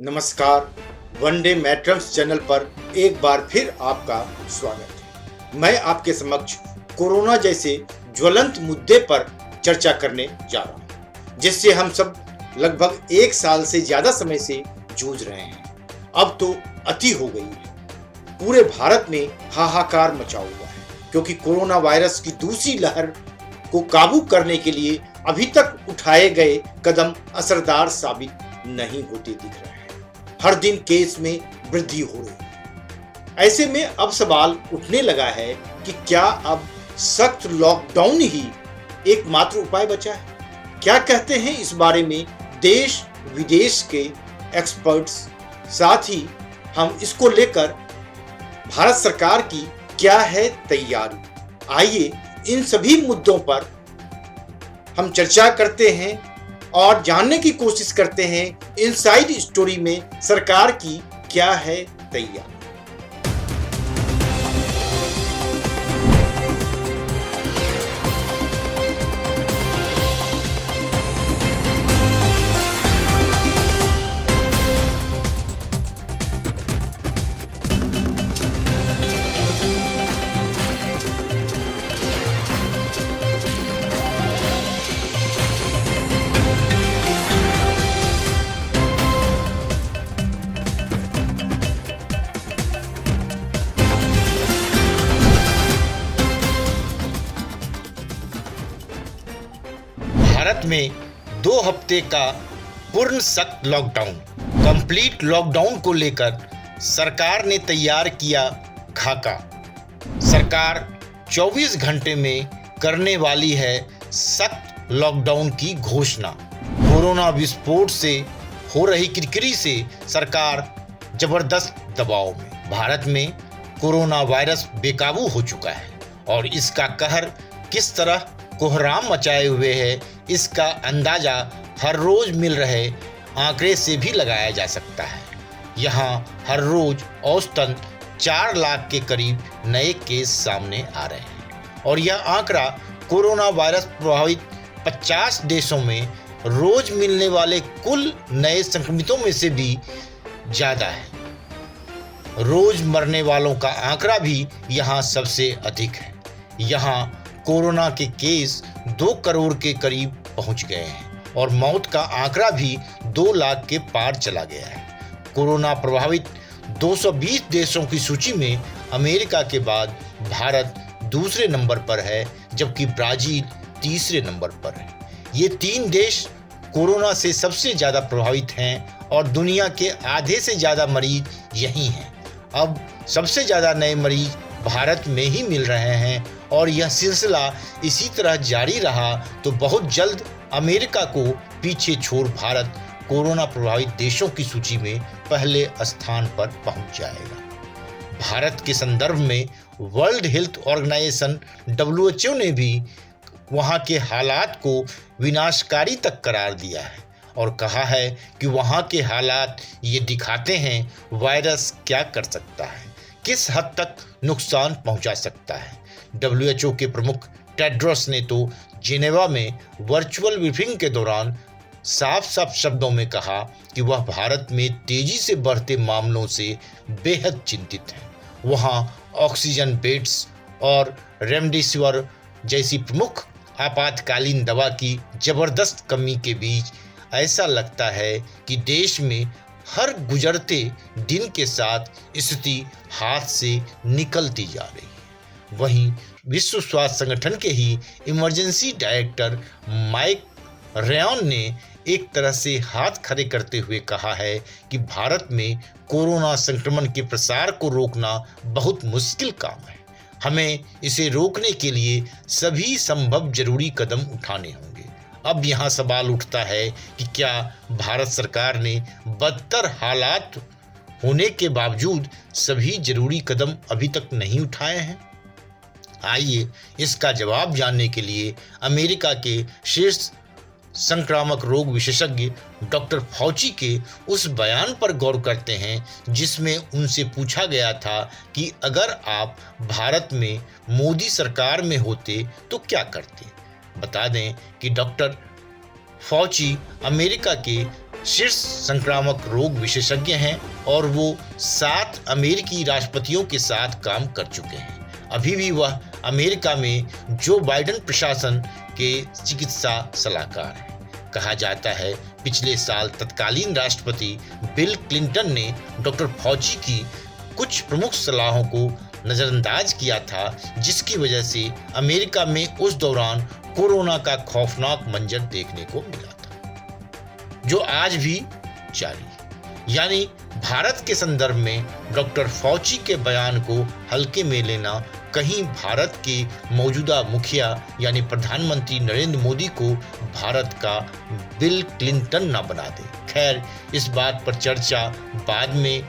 नमस्कार। One day मैट्रम्स channel पर एक बार फिर आपका स्वागत है। मैं आपके समक्ष कोरोना जैसे ज्वलंत मुद्दे पर चर्चा करने जा रहा हूं, जिससे हम सब लगभग एक साल से ज्यादा समय से जूझ रहे हैं। अब तो अति हो गई है। पूरे भारत में हाहाकार मचा हुआ है, क्योंकि कोरोना वायरस की दूसरी लहर को काबू करने के लिए अभी तक उठाए गए कदम असरदार साबित नहीं होते दिख रहे हैं। हर दिन केस में वृद्धि हो रही है। ऐसे में अब सवाल उठने लगा है कि क्या अब सख्त लॉकडाउन ही एकमात्र उपाय बचा है? क्या कहते हैं इस बारे में देश विदेश के एक्सपर्ट्स, साथ ही हम इसको लेकर भारत सरकार की क्या है तैयारी। आइए इन सभी मुद्दों पर हम चर्चा करते हैं और जानने की कोशिश करते हैं इनसाइड स्टोरी में सरकार की क्या है तैयारी। भारत में 2 हफ्ते का पूर्ण सख्त लॉकडाउन, कंप्लीट लॉकडाउन को लेकर सरकार ने तैयार किया खाका। सरकार 24 घंटे में करने वाली है सख्त लॉकडाउन की घोषणा। कोरोना विस्फोट से हो रही किरकिरी से सरकार जबरदस्त दबाव में। भारत में कोरोना वायरस बेकाबू हो चुका है और इसका कहर किस तरह कोहराम मचाए हुए है, इसका अंदाजा हर रोज मिल रहे आंकड़े से भी लगाया जा सकता है। यहाँ हर रोज औसतन 4 लाख के करीब नए केस सामने आ रहे हैं और यह आंकड़ा कोरोना वायरस प्रभावित 50 देशों में रोज मिलने वाले कुल नए संक्रमितों में से भी ज्यादा है। रोज मरने वालों का आंकड़ा भी यहाँ सबसे अधिक है। यहाँ कोरोना के केस 2 करोड़ के करीब पहुंच गए हैं और मौत का आंकड़ा भी 2 लाख के पार चला गया है। कोरोना प्रभावित 220 देशों की सूची में अमेरिका के बाद भारत दूसरे नंबर पर है, जबकि ब्राजील तीसरे नंबर पर है। ये 3 देश कोरोना से सबसे ज्यादा प्रभावित हैं और दुनिया के आधे से ज्यादा मरीज यही हैं। अब सबसे ज्यादा नए मरीज भारत में ही मिल रहे हैं और यह सिलसिला इसी तरह जारी रहा तो बहुत जल्द अमेरिका को पीछे छोड़ भारत कोरोना प्रभावित देशों की सूची में पहले स्थान पर पहुंच जाएगा। भारत के संदर्भ में वर्ल्ड हेल्थ ऑर्गेनाइजेशन WHO ने भी वहां के हालात को विनाशकारी तक करार दिया है और कहा है कि वहां के हालात ये दिखाते हैं वायरस क्या कर सकता है, किस हद तक नुकसान पहुंचा सकता है। WHO के प्रमुख टेड्रोस ने तो जिनेवा में वर्चुअल ब्रीफिंग के दौरान साफ शब्दों में कहा कि वह भारत में तेजी से बढ़ते मामलों से बेहद चिंतित है। वहां ऑक्सीजन बेड्स और रेमडेसिविर जैसी प्रमुख आपातकालीन दवा की जबरदस्त कमी के बीच ऐसा लगता है कि देश में हर गुजरते दिन के साथ स्थिति हाथ से निकलती जा रही है। वहीं विश्व स्वास्थ्य संगठन के ही इमरजेंसी डायरेक्टर माइक रेयन ने एक तरह से हाथ खड़े करते हुए कहा है कि भारत में कोरोना संक्रमण के प्रसार को रोकना बहुत मुश्किल काम है। हमें इसे रोकने के लिए सभी संभव जरूरी कदम उठाने होंगे। अब यहाँ सवाल उठता है कि क्या भारत सरकार ने बदतर हालात होने के बावजूद सभी जरूरी कदम अभी तक नहीं उठाए हैं? आइए इसका जवाब जानने के लिए अमेरिका के शीर्ष संक्रामक रोग विशेषज्ञ डॉक्टर फॉची के उस बयान पर गौर करते हैं जिसमें उनसे पूछा गया था कि अगर आप भारत में मोदी सरकार में होते तो क्या करते। बता दें कि डॉक्टर फॉची अमेरिका के शीर्ष संक्रामक रोग विशेषज्ञ हैं और वो 7 अमेरिकी राष्ट्रपतियों के साथ काम कर चुके हैं। अभी भी वह अमेरिका में जो बाइडेन प्रशासन के चिकित्सा सलाहकार हैं। कहा जाता है पिछले साल तत्कालीन राष्ट्रपति बिल क्लिंटन ने डॉक्टर फॉची की कुछ प्रमुख सलाहों को नजरअंदाज किया था, जिसकी वजह से अमेरिका में उस दौरान कोरोना का खौफनाक मंजर देखने को मिला था, जो आज भी जारी। यानी भारत के संदर्भ में डॉक्टर फॉची के बयान को हल्के में लेना कहीं भारत के मौजूदा मुखिया यानी प्रधानमंत्री नरेंद्र मोदी को भारत का बिल क्लिंटन ना बना दे। खैर, इस बात पर चर्चा बाद में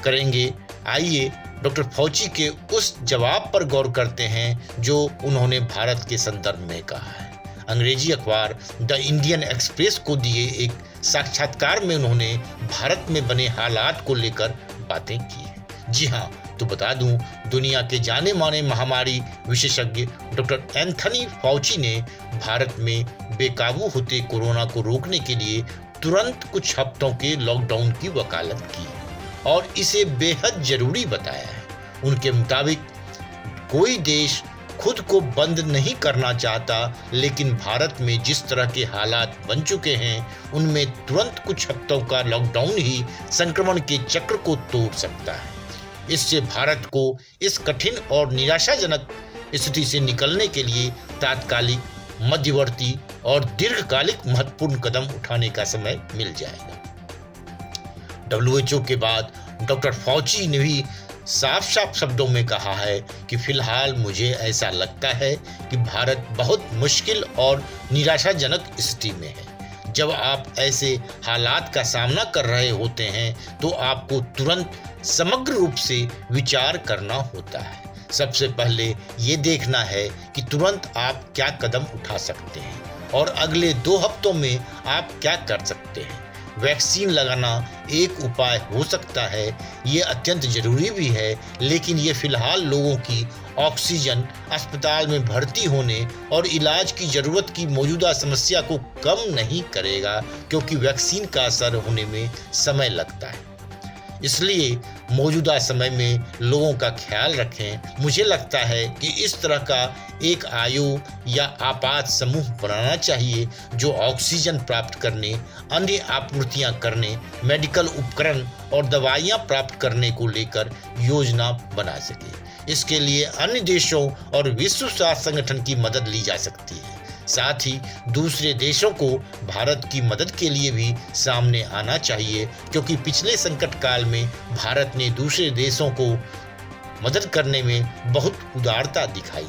करेंगे। आइए डॉक्टर फॉची के उस जवाब पर गौर करते हैं जो उन्होंने भारत के संदर्भ में कहा है। अंग्रेजी अखबार द इंडियन एक्सप्रेस को दिए एक साक्षात्कार में उन्होंने भारत में बने हालात को लेकर बातें की है। जी हाँ, तो बता दूं, दुनिया के जाने माने महामारी विशेषज्ञ डॉक्टर एंथनी फॉची ने भारत में बेकाबू होते कोरोना को रोकने के लिए तुरंत कुछ हफ्तों के लॉकडाउन की वकालत की और इसे बेहद जरूरी बताया है। उनके मुताबिक कोई देश खुद को बंद नहीं करना चाहता, लेकिन भारत में जिस तरह के हालात बन चुके हैं उनमें तुरंत कुछ हफ्तों का लॉकडाउन ही संक्रमण के चक्र को तोड़ सकता है। इससे भारत को इस कठिन और निराशाजनक स्थिति से निकलने के लिए तात्कालिक, मध्यवर्ती और दीर्घकालिक महत्वपूर्ण कदम उठाने का समय मिल जाएगा। WHO के बाद डॉक्टर फॉची ने भी साफ साफ शब्दों में कहा है कि फिलहाल मुझे ऐसा लगता है कि भारत बहुत मुश्किल और निराशाजनक स्थिति में है। जब आप ऐसे हालात का सामना कर रहे होते हैं तो आपको तुरंत समग्र रूप से विचार करना होता है। सबसे पहले ये देखना है कि तुरंत आप क्या कदम उठा सकते हैं और अगले 2 हफ्तों में आप क्या कर सकते हैं। वैक्सीन लगाना एक उपाय हो सकता है, ये अत्यंत जरूरी भी है, लेकिन ये फिलहाल लोगों की ऑक्सीजन, अस्पताल में भर्ती होने और इलाज की जरूरत की मौजूदा समस्या को कम नहीं करेगा, क्योंकि वैक्सीन का असर होने में समय लगता है। इसलिए मौजूदा समय में लोगों का ख्याल रखें। मुझे लगता है कि इस तरह का एक आयोग या आपात समूह बनाना चाहिए जो ऑक्सीजन प्राप्त करने, अन्य आपूर्तियां करने, मेडिकल उपकरण और दवाइयां प्राप्त करने को लेकर योजना बना सके। इसके लिए अन्य देशों और विश्व स्वास्थ्य संगठन की मदद ली जा सकती है। साथ ही दूसरे देशों को भारत की मदद के लिए भी सामने आना चाहिए, क्योंकि पिछले संकट काल में भारत ने दूसरे देशों को मदद करने में बहुत उदारता दिखाई।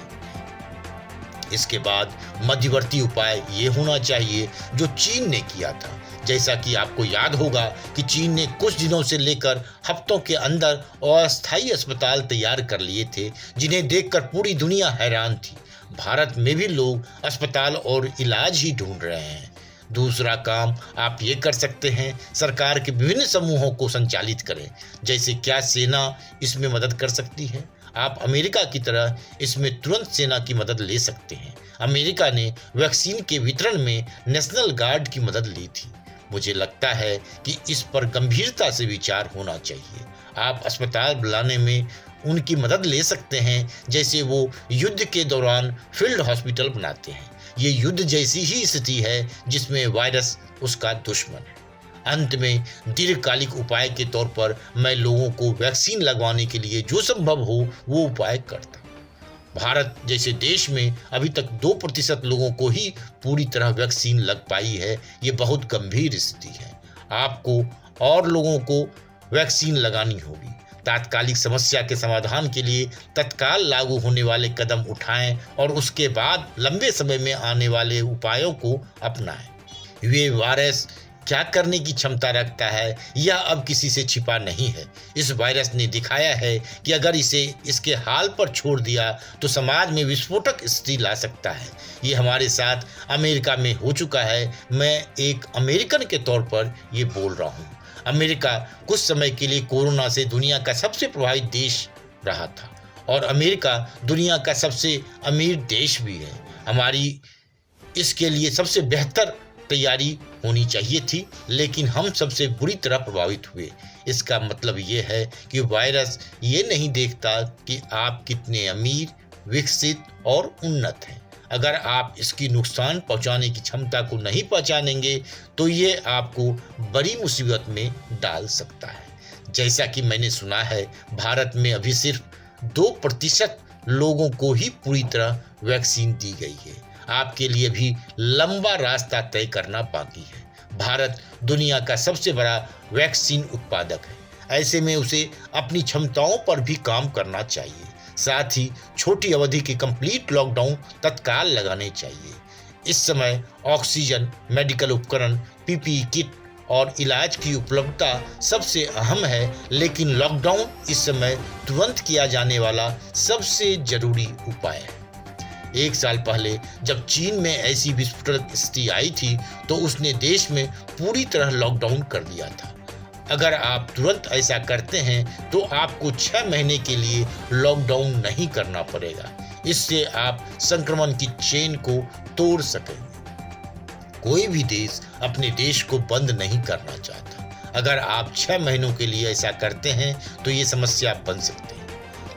इसके बाद मध्यवर्ती उपाय ये होना चाहिए जो चीन ने किया था। जैसा कि आपको याद होगा कि चीन ने कुछ दिनों से लेकर हफ्तों के अंदर अस्थायी अस्पताल तैयार कर लिए थे, जिन्हें देखकर पूरी दुनिया हैरान थी। भारत में भी लोग अस्पताल और इलाज ही ढूंढ रहे हैं। दूसरा काम आप ये कर सकते हैं, सरकार के विभिन्न समूहों को संचालित करें। जैसे क्या सेना इसमें मदद कर सकती है? आप अमेरिका की तरह इसमें तुरंत सेना की मदद ले सकते हैं। अमेरिका ने वैक्सीन के वितरण में नेशनल गार्ड की मदद ली थी। मुझे लगता है कि इस पर गंभीरता से विचार होना चाहिए। आप अस्पताल बुलाने में उनकी मदद ले सकते हैं, जैसे वो युद्ध के दौरान फील्ड हॉस्पिटल बनाते हैं। ये युद्ध जैसी ही स्थिति है जिसमें वायरस उसका दुश्मन है। अंत में दीर्घकालिक उपाय के तौर पर मैं लोगों को वैक्सीन लगवाने के लिए जो संभव हो वो उपाय करता। भारत जैसे देश में अभी तक 2% लोगों को ही पूरी तरह वैक्सीन लग पाई है। ये बहुत गंभीर स्थिति है। आपको और लोगों को वैक्सीन लगानी होगी। तात्कालिक समस्या के समाधान के लिए तत्काल लागू होने वाले कदम उठाएं और उसके बाद लंबे समय में आने वाले उपायों को अपनाएं। ये वायरस क्या करने की क्षमता रखता है यह अब किसी से छिपा नहीं है। इस वायरस ने दिखाया है कि अगर इसे इसके हाल पर छोड़ दिया तो समाज में विस्फोटक स्थिति ला सकता है। ये हमारे साथ अमेरिका में हो चुका है। मैं एक अमेरिकन के तौर पर ये बोल रहा हूँ। अमेरिका कुछ समय के लिए कोरोना से दुनिया का सबसे प्रभावित देश रहा था और अमेरिका दुनिया का सबसे अमीर देश भी है। हमारी इसके लिए सबसे बेहतर तैयारी होनी चाहिए थी, लेकिन हम सबसे बुरी तरह प्रभावित हुए। इसका मतलब ये है कि वायरस ये नहीं देखता कि आप कितने अमीर, विकसित और उन्नत हैं। अगर आप इसकी नुकसान पहुंचाने की क्षमता को नहीं पहचानेंगे तो ये आपको बड़ी मुसीबत में डाल सकता है। जैसा कि मैंने सुना है, भारत में अभी सिर्फ 2% लोगों को ही पूरी तरह वैक्सीन दी गई है। आपके लिए भी लंबा रास्ता तय करना बाकी है। भारत दुनिया का सबसे बड़ा वैक्सीन उत्पादक है। ऐसे में उसे अपनी क्षमताओं पर भी काम करना चाहिए। साथ ही छोटी अवधि के कंप्लीट लॉकडाउन तत्काल लगाने चाहिए। इस समय ऑक्सीजन, मेडिकल उपकरण, पीपीई किट और इलाज की उपलब्धता सबसे अहम है, लेकिन लॉकडाउन इस समय तुरंत किया जाने वाला सबसे जरूरी उपाय है। 1 साल पहले जब चीन में ऐसी विस्फोटक स्थिति आई थी तो उसने देश में पूरी तरह लॉकडाउन कर दिया था। अगर आप तुरंत ऐसा करते हैं तो आपको 6 महीने के लिए लॉकडाउन नहीं करना पड़ेगा। इससे आप संक्रमण की चेन को तोड़ सकेंगे। कोई भी देश अपने देश को बंद नहीं करना चाहता। अगर आप 6 महीनों के लिए ऐसा करते हैं तो ये समस्या बन सकती है,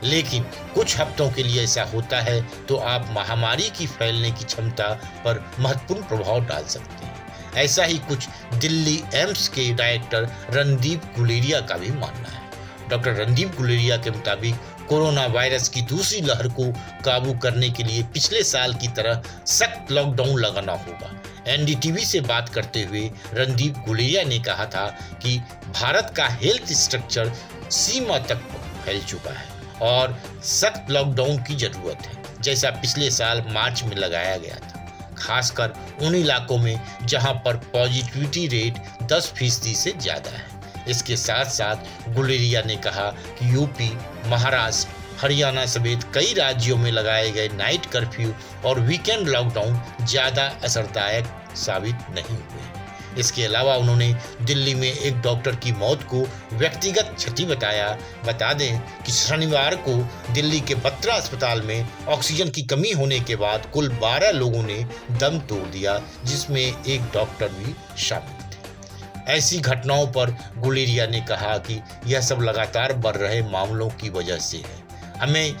लेकिन कुछ हफ्तों के लिए ऐसा होता है तो आप महामारी की फैलने की क्षमता पर महत्वपूर्ण प्रभाव डाल सकते हैं। ऐसा ही कुछ दिल्ली एम्स के डायरेक्टर रणदीप गुलेरिया का भी मानना है। डॉक्टर रणदीप गुलेरिया के मुताबिक कोरोना वायरस की दूसरी लहर को काबू करने के लिए पिछले साल की तरह सख्त लॉकडाउन लगाना होगा। एनडीटीवी से बात करते हुए रणदीप गुलेरिया ने कहा था कि भारत का हेल्थ स्ट्रक्चर सीमा तक फैल चुका है और सख्त लॉकडाउन की जरूरत है, जैसा पिछले साल मार्च में लगाया गया था, खासकर उन इलाकों में जहां पर पॉजिटिविटी रेट 10% से ज्यादा है। इसके साथ साथ गुलेरिया ने कहा कि यूपी, महाराष्ट्र, हरियाणा समेत कई राज्यों में लगाए गए नाइट कर्फ्यू और वीकेंड लॉकडाउन ज्यादा असरदायक साबित नहीं हुए। इसके अलावा उन्होंने दिल्ली में एक डॉक्टर की मौत को व्यक्तिगत क्षति बताया। बता दें कि शनिवार को दिल्ली के बत्रा अस्पताल में ऑक्सीजन की कमी होने के बाद कुल 12 लोगों ने दम तोड़ दिया, जिसमें एक डॉक्टर भी शामिल थे। ऐसी घटनाओं पर गुलेरिया ने कहा कि यह सब लगातार बढ़ रहे मामलों की वजह से है। हमें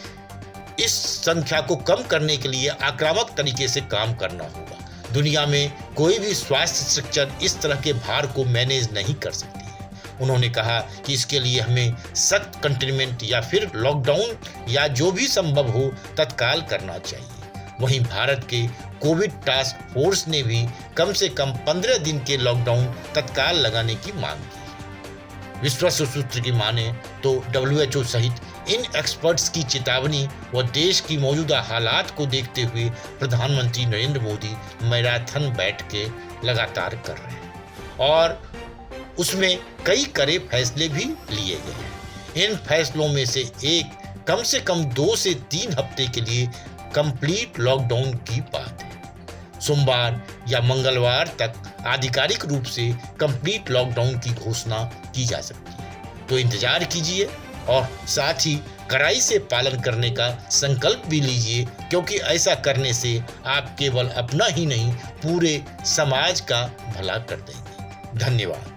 इस संख्या को कम करने के लिए आक्रामक तरीके से काम करना होगा। दुनिया में कोई भी स्वास्थ्य स्ट्रक्चर इस तरह के भार को मैनेज नहीं कर सकती है। उन्होंने कहा कि इसके लिए हमें सख्त कंटेनमेंट या फिर लॉकडाउन या जो भी संभव हो तत्काल करना चाहिए। वहीं भारत के कोविड टास्क फोर्स ने भी कम से कम 15 दिन के लॉकडाउन तत्काल लगाने की मांग की है। विश्व सूत्र की माने तो WHO सहित इन एक्सपर्ट्स की चेतावनी व देश की मौजूदा हालात को देखते हुए प्रधानमंत्री नरेंद्र मोदी मैराथन बैठकें लगातार कर रहे हैं और उसमें कई कड़े फैसले भी लिए गए हैं। इन फैसलों में से एक कम से कम 2 से 3 हफ्ते के लिए कंप्लीट लॉकडाउन की बात है। सोमवार या मंगलवार तक आधिकारिक रूप से कंप्लीट लॉकडाउन की घोषणा की जा सकती है। तो इंतजार कीजिए और साथ ही कड़ाई से पालन करने का संकल्प भी लीजिए, क्योंकि ऐसा करने से आप केवल अपना ही नहीं पूरे समाज का भला कर देंगे। धन्यवाद।